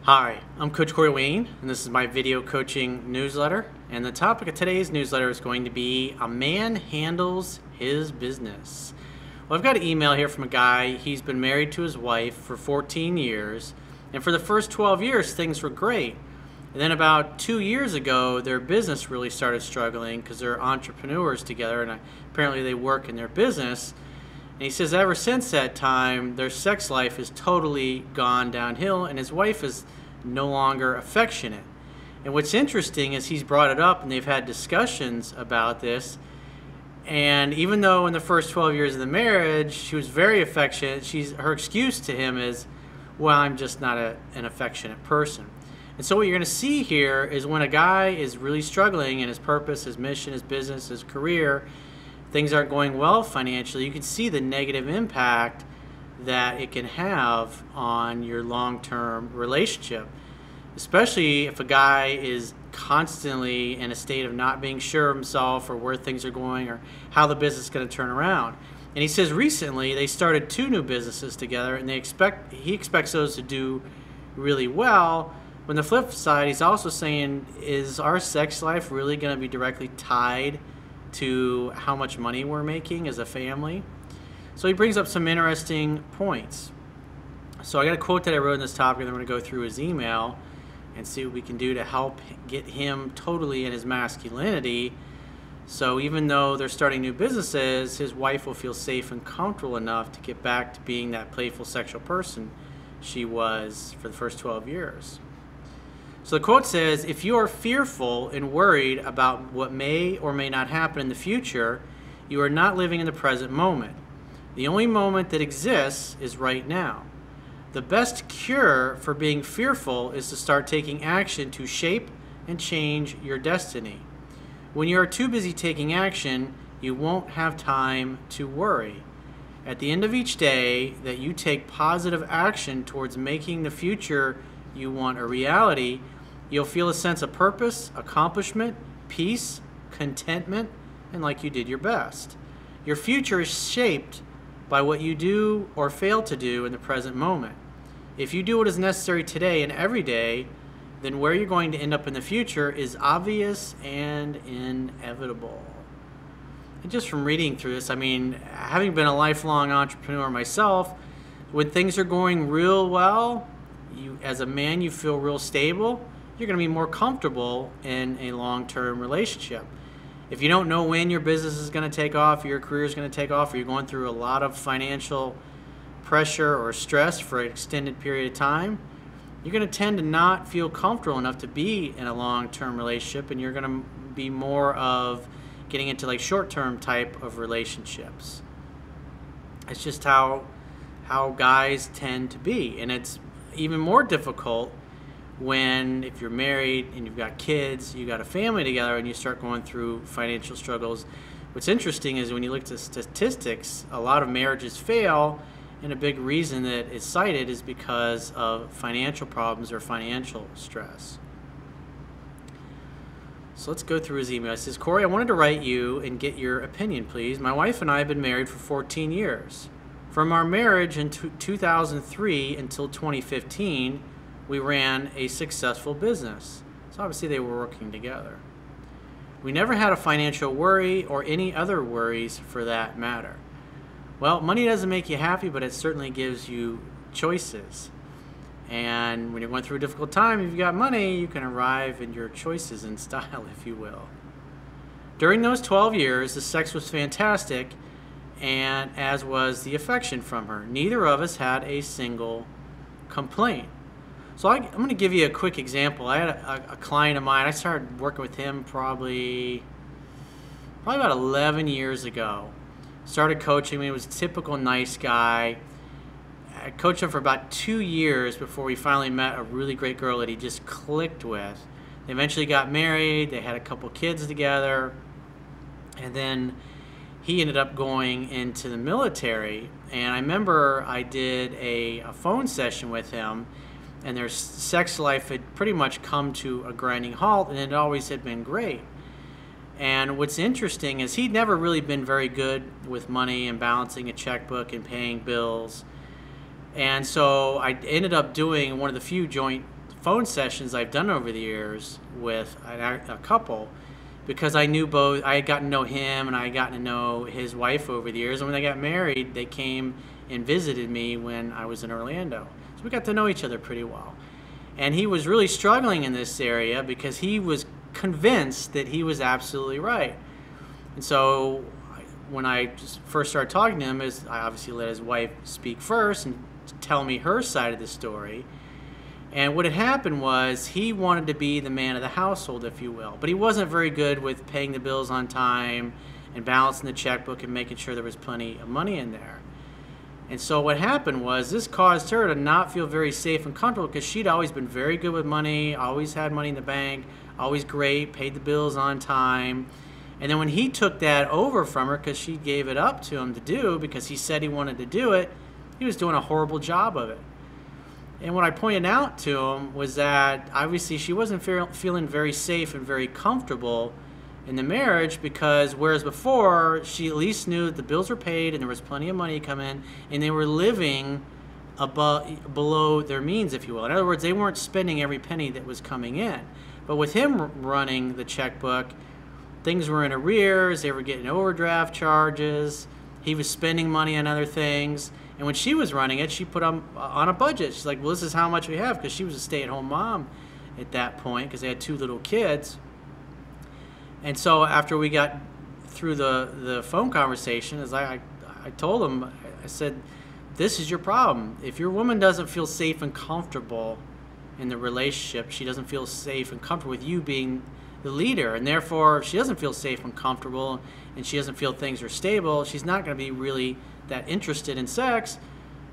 Hi, I'm Coach Corey Wayne, and this is my video coaching newsletter. And the topic of today's newsletter is going to be a man handles his business. Well, I've got an email here from a guy. He's been married to his wife for 14 years, and for the first 12 years, things were great. And then about 2 years ago, their business really started struggling because they're entrepreneurs together, and apparently they work in their business. And he says ever since that time, their sex life has totally gone downhill, and his wife is no longer affectionate. And what's interesting is he's brought it up, and they've had discussions about this. And even though in the first 12 years of the marriage, she was very affectionate, her excuse to him is, well, I'm just not an affectionate person. And so what you're going to see here is when a guy is really struggling in his purpose, his mission, his business, his career, things aren't going well financially, you can see the negative impact that it can have on your long-term relationship, especially if a guy is constantly in a state of not being sure of himself or where things are going or how the business is going to turn around. And he says recently they started 2 new businesses together, and he expects those to do really well. On the flip side, he's also saying, is our sex life really going to be directly tied to how much money we're making as a family? So he brings up some interesting points. So I got a quote that I wrote in this topic, and I'm going to go through his email and see what we can do to help get him totally in his masculinity. So even though they're starting new businesses, his wife will feel safe and comfortable enough to get back to being that playful sexual person she was for the first 12 years. So the quote says, if you are fearful and worried about what may or may not happen in the future, you are not living in the present moment. The only moment that exists is right now. The best cure for being fearful is to start taking action to shape and change your destiny. When you are too busy taking action, you won't have time to worry. At the end of each day that you take positive action towards making the future you want a reality, you'll feel a sense of purpose, accomplishment, peace, contentment, and like you did your best. Your future is shaped by what you do or fail to do in the present moment. If you do what is necessary today and every day, then where you're going to end up in the future is obvious and inevitable. And just from reading through this, I mean, having been a lifelong entrepreneur myself, when things are going real well, as a man, you feel real stable. You're going to be more comfortable in a long-term relationship. If you don't know when your business is going to take off, your career is going to take off, or you're going through a lot of financial pressure or stress for an extended period of time, you're going to tend to not feel comfortable enough to be in a long-term relationship, and you're going to be more of getting into like short-term type of relationships. It's just how guys tend to be, and it's even more difficult if you're married and you've got kids, you got a family together, and you start going through financial struggles. What's interesting is when you look at the statistics, a lot of marriages fail, and a big reason that is cited is because of financial problems or financial stress. So let's go through his email. It says, Corey, I wanted to write you and get your opinion, please. My wife and I have been married for 14 years. From our marriage in 2003 until 2015, we ran a successful business. So obviously they were working together. We never had a financial worry or any other worries for that matter. Well, money doesn't make you happy, but it certainly gives you choices. And when you're going through a difficult time, if you've got money, you can arrive in your choices in style, if you will. During those 12 years, the sex was fantastic, and as was the affection from her. Neither of us had a single complaint. So I'm going to give you a quick example. I had a client of mine. I started working with him probably about 11 years ago. Started coaching him. He was a typical nice guy. I coached him for about 2 years before we finally met a really great girl that he just clicked with. They eventually got married. They had a couple kids together. And then he ended up going into the military. And I remember I did a phone session with him, and their sex life had pretty much come to a grinding halt, and it always had been great. And what's interesting is he'd never really been very good with money and balancing a checkbook and paying bills. And so I ended up doing one of the few joint phone sessions I've done over the years with a couple, because I knew both. I had gotten to know him and I had gotten to know his wife over the years. And when they got married, they came and visited me when I was in Orlando. So we got to know each other pretty well. And he was really struggling in this area because he was convinced that he was absolutely right. And so when I just first started talking to him, I obviously let his wife speak first and tell me her side of the story. And what had happened was he wanted to be the man of the household, if you will. But he wasn't very good with paying the bills on time and balancing the checkbook and making sure there was plenty of money in there. And so what happened was this caused her to not feel very safe and comfortable, because she'd always been very good with money, always had money in the bank, always great, paid the bills on time. And then when he took that over from her, because she gave it up to him to do because he said he wanted to do it, he was doing a horrible job of it. And what I pointed out to him was that obviously she wasn't feeling very safe and very comfortable in the marriage, because whereas before she at least knew that the bills were paid and there was plenty of money to come in and they were living below their means, if you will. In other words, they weren't spending every penny that was coming in. But with him running the checkbook, things were in arrears, they were getting overdraft charges, he was spending money on other things. And when she was running it, she put on a budget. She's like, well, this is how much we have, because she was a stay-at-home mom at that point because they had 2 little kids. And so after we got through the phone conversation, as I told him, I said, this is your problem. If your woman doesn't feel safe and comfortable in the relationship, she doesn't feel safe and comfortable with you being the leader. And therefore, if she doesn't feel safe and comfortable and she doesn't feel things are stable, she's not going to be really that interested in sex,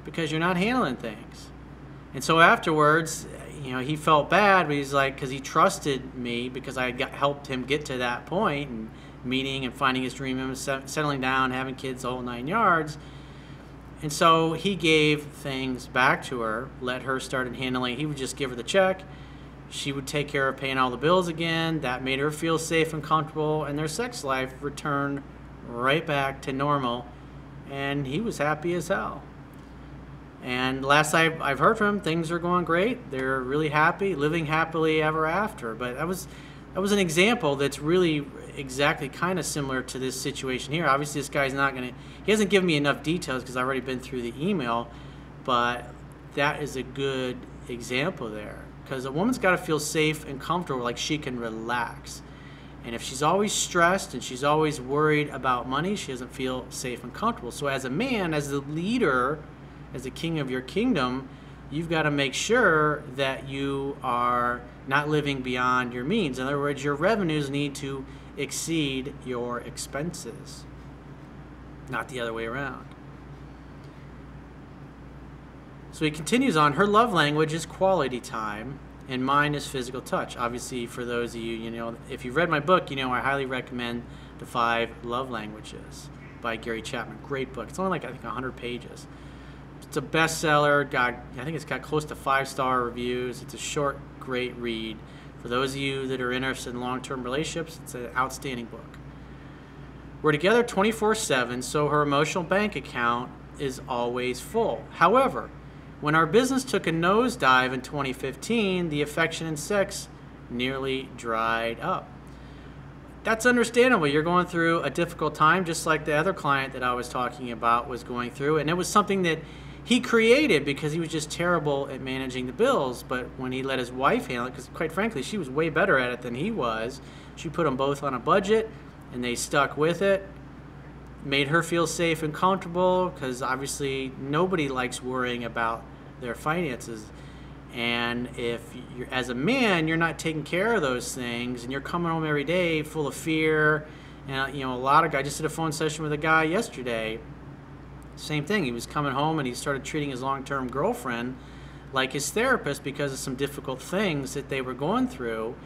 because you're not handling things. And so afterwards, he felt bad, but he's like, because he trusted me, because I helped him get to that point, and meeting and finding his dream and settling down, having kids, the whole 9 yards. And so he gave things back to her, let her start handling. He would just give her the check. She would take care of paying all the bills again. That made her feel safe and comfortable, and their sex life returned right back to normal, and he was happy as hell. And last I've heard from him, things are going great. They're really happy, living happily ever after. But that was an example that's really exactly kind of similar to this situation here. Obviously, this guy's not going to, he hasn't given me enough details because I've already been through the email, but that is a good example there. Because a woman's got to feel safe and comfortable, like she can relax. And if she's always stressed and she's always worried about money, she doesn't feel safe and comfortable. So as a man, as the leader, as the king of your kingdom, you've got to make sure that you are not living beyond your means. In other words, your revenues need to exceed your expenses, not the other way around. So he continues on, her love language is quality time, and mine is physical touch. Obviously, for those of you, if you've read my book, I highly recommend The 5 Love Languages by Gary Chapman. Great book. It's only like, I think, 100 pages. It's a bestseller. I think it's got close to 5-star reviews. It's a short, great read. For those of you that are interested in long-term relationships, it's an outstanding book. We're together 24/7, so her emotional bank account is always full. However, when our business took a nosedive in 2015, the affection and sex nearly dried up. That's understandable. You're going through a difficult time, just like the other client that I was talking about was going through. And it was something that he created because he was just terrible at managing the bills. But when he let his wife handle it, because quite frankly, she was way better at it than he was, she put them both on a budget, and they stuck with it. Made her feel safe and comfortable, because obviously nobody likes worrying about their finances. And if you're, as a man, you're not taking care of those things, and you're coming home every day full of fear, and a lot of guys, I just did a phone session with a guy yesterday, same thing. He was coming home and he started treating his long-term girlfriend like his therapist because of some difficult things that they were going through.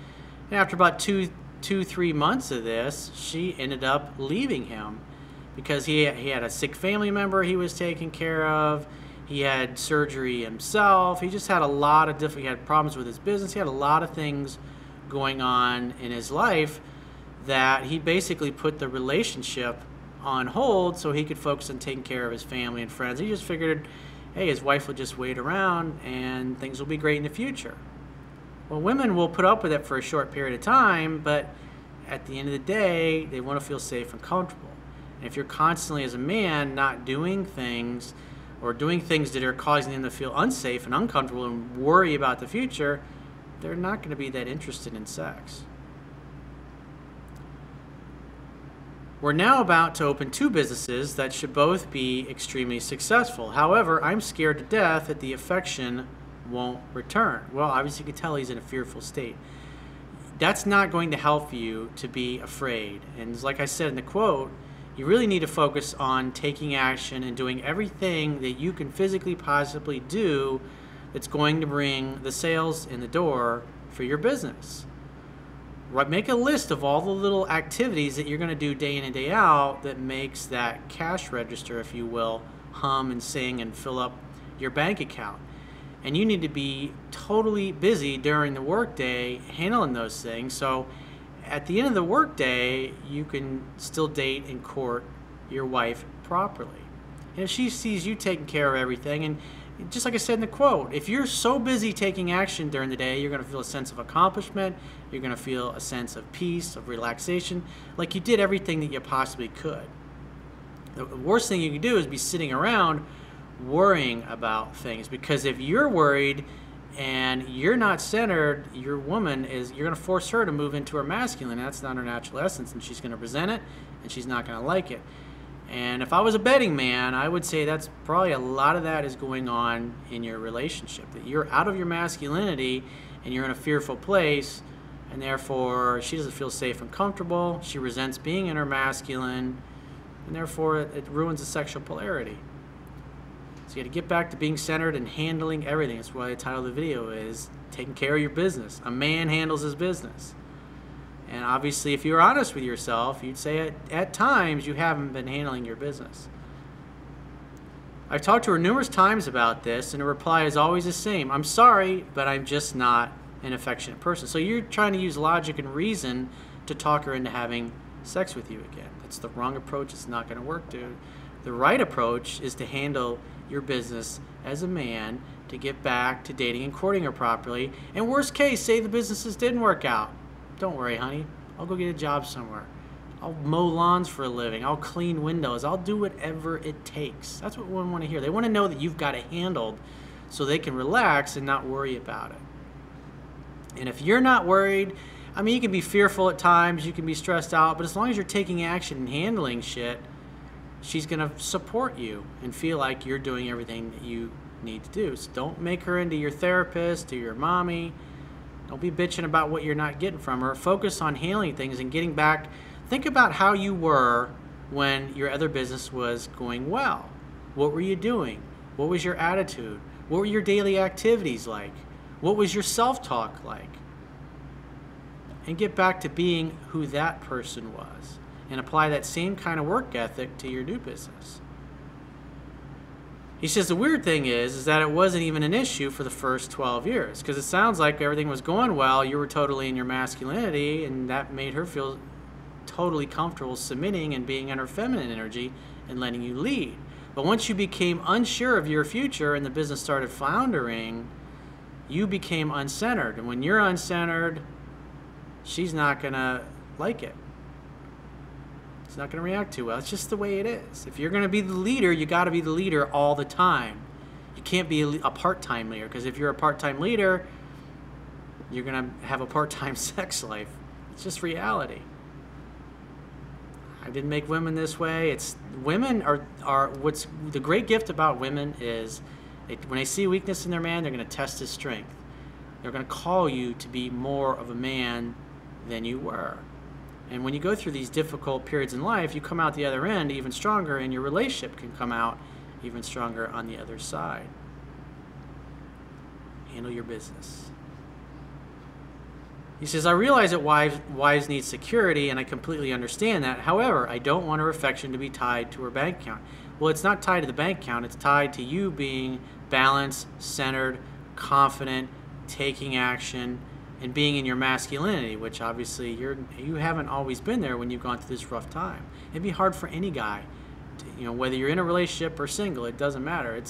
And after about 3 months of this, she ended up leaving him because he had a sick family member he was taking care of. He had surgery himself. He just had a lot of he had problems with his business. He had a lot of things going on in his life that he basically put the relationship on hold so he could focus on taking care of his family and friends. He just figured, hey, his wife will just wait around and things will be great in the future. Well, women will put up with it for a short period of time, but at the end of the day, they want to feel safe and comfortable. And if you're constantly, as a man, not doing things or doing things that are causing them to feel unsafe and uncomfortable and worry about the future, they're not going to be that interested in sex. We're now about to open 2 businesses that should both be extremely successful. However, I'm scared to death that the affection won't return. Well, obviously you can tell he's in a fearful state. That's not going to help you to be afraid. And like I said in the quote, you really need to focus on taking action and doing everything that you can physically possibly do that's going to bring the sales in the door for your business. Right, make a list of all the little activities that you're going to do day in and day out that makes that cash register, if you will, hum and sing and fill up your bank account. And you need to be totally busy during the workday handling those things, so at the end of the workday you can still date and court your wife properly. And if she sees you taking care of everything, and just like I said in the quote, if you're so busy taking action during the day, you're going to feel a sense of accomplishment, you're going to feel a sense of peace, of relaxation, like you did everything that you possibly could. The worst thing you can do is be sitting around worrying about things, because if you're worried and you're not centered, your woman is, you're going to force her to move into her masculine. That's not her natural essence, and she's going to resent it, and she's not going to like it. And if I was a betting man, I would say that's probably a lot of that is going on in your relationship, that you're out of your masculinity and you're in a fearful place, and therefore she doesn't feel safe and comfortable, she resents being in her masculine, and therefore it ruins the sexual polarity. So you got to get back to being centered and handling everything. That's why the title of the video is Taking Care of Your Business. A man handles his business. And obviously, if you're honest with yourself, you'd say at times you haven't been handling your business. I've talked to her numerous times about this, and her reply is always the same. I'm sorry, but I'm just not an affectionate person. So you're trying to use logic and reason to talk her into having sex with you again. That's the wrong approach. It's not going to work, dude. The right approach is to handle your business as a man, to get back to dating and courting her properly. And worst case, say the businesses didn't work out. Don't worry, honey. I'll go get a job somewhere. I'll mow lawns for a living. I'll clean windows. I'll do whatever it takes. That's what women want to hear. They want to know that you've got it handled so they can relax and not worry about it. And if you're not worried, I mean, you can be fearful at times, you can be stressed out, but as long as you're taking action and handling shit, she's going to support you and feel like you're doing everything that you need to do. So don't make her into your therapist or your mommy. Don't be bitching about what you're not getting from her. Focus on handling things and getting back. Think about how you were when your other business was going well. What were you doing? What was your attitude? What were your daily activities like? What was your self-talk like? And get back to being who that person was, and apply that same kind of work ethic to your new business. He says the weird thing is that it wasn't even an issue for the first 12 years, because it sounds like everything was going well, you were totally in your masculinity, and that made her feel totally comfortable submitting and being in her feminine energy and letting you lead. But once you became unsure of your future and the business started floundering, you became uncentered. And when you're uncentered, she's not going to like it. It's not going to react too well. It's just the way it is. If you're going to be the leader, you got to be the leader all the time. You can't be a part-time leader, because if you're a part-time leader, you're going to have a part-time sex life. It's just reality. I didn't make women this way. Women are what's the great gift about women is when they see weakness in their man, they're going to test his strength. They're going to call you to be more of a man than you were. And when you go through these difficult periods in life, you come out the other end even stronger, and your relationship can come out even stronger on the other side. Handle your business. He says, I realize that wives need security, and I completely understand that. However, I don't want her affection to be tied to her bank account. Well, it's not tied to the bank account. It's tied to you being balanced, centered, confident, taking action, and being in your masculinity, which obviously you haven't always been there when you've gone through this rough time. It'd be hard for any guy, whether you're in a relationship or single, it doesn't matter.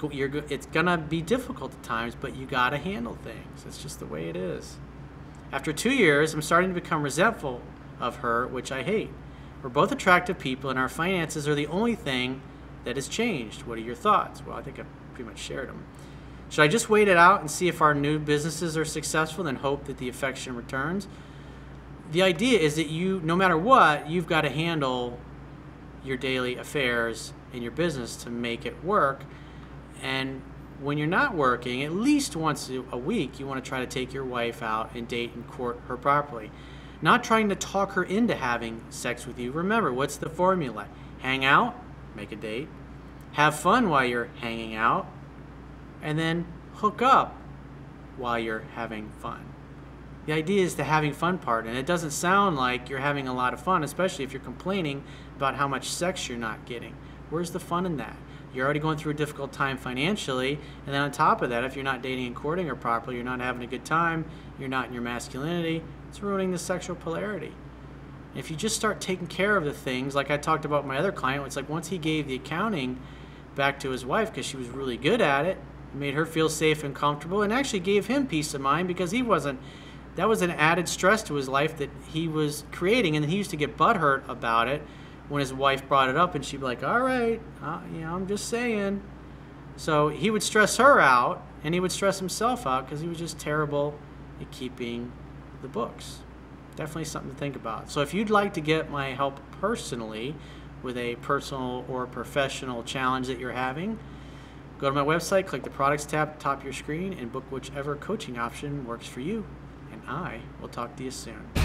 it's gonna be difficult at times, but you gotta handle things. It's just the way it is. After 2 years, I'm starting to become resentful of her, which I hate. We're both attractive people, and our finances are the only thing that has changed. What are your thoughts? Well, I think I've pretty much shared them. Should I just wait it out and see if our new businesses are successful, then hope that the affection returns? The idea is that no matter what, you've got to handle your daily affairs in your business to make it work. And when you're not working, at least once a week, you want to try to take your wife out and date and court her properly. Not trying to talk her into having sex with you. Remember, what's the formula? Hang out, make a date, have fun while you're hanging out, and then hook up while you're having fun. The idea is the having fun part, and it doesn't sound like you're having a lot of fun, especially if you're complaining about how much sex you're not getting. Where's the fun in that? You're already going through a difficult time financially, and then on top of that, if you're not dating and courting her properly, you're not having a good time, you're not in your masculinity, it's ruining the sexual polarity. If you just start taking care of the things, like I talked about my other client, it's like once he gave the accounting back to his wife because she was really good at it, made her feel safe and comfortable, and actually gave him peace of mind because that was an added stress to his life that he was creating, and he used to get butthurt about it when his wife brought it up, and she'd be like, all right, I'm just saying. So he would stress her out, and he would stress himself out because he was just terrible at keeping the books. Definitely something to think about. So if you'd like to get my help personally with a personal or professional challenge that you're having, go to my website, click the products tab at the top of your screen, and book whichever coaching option works for you. And I will talk to you soon.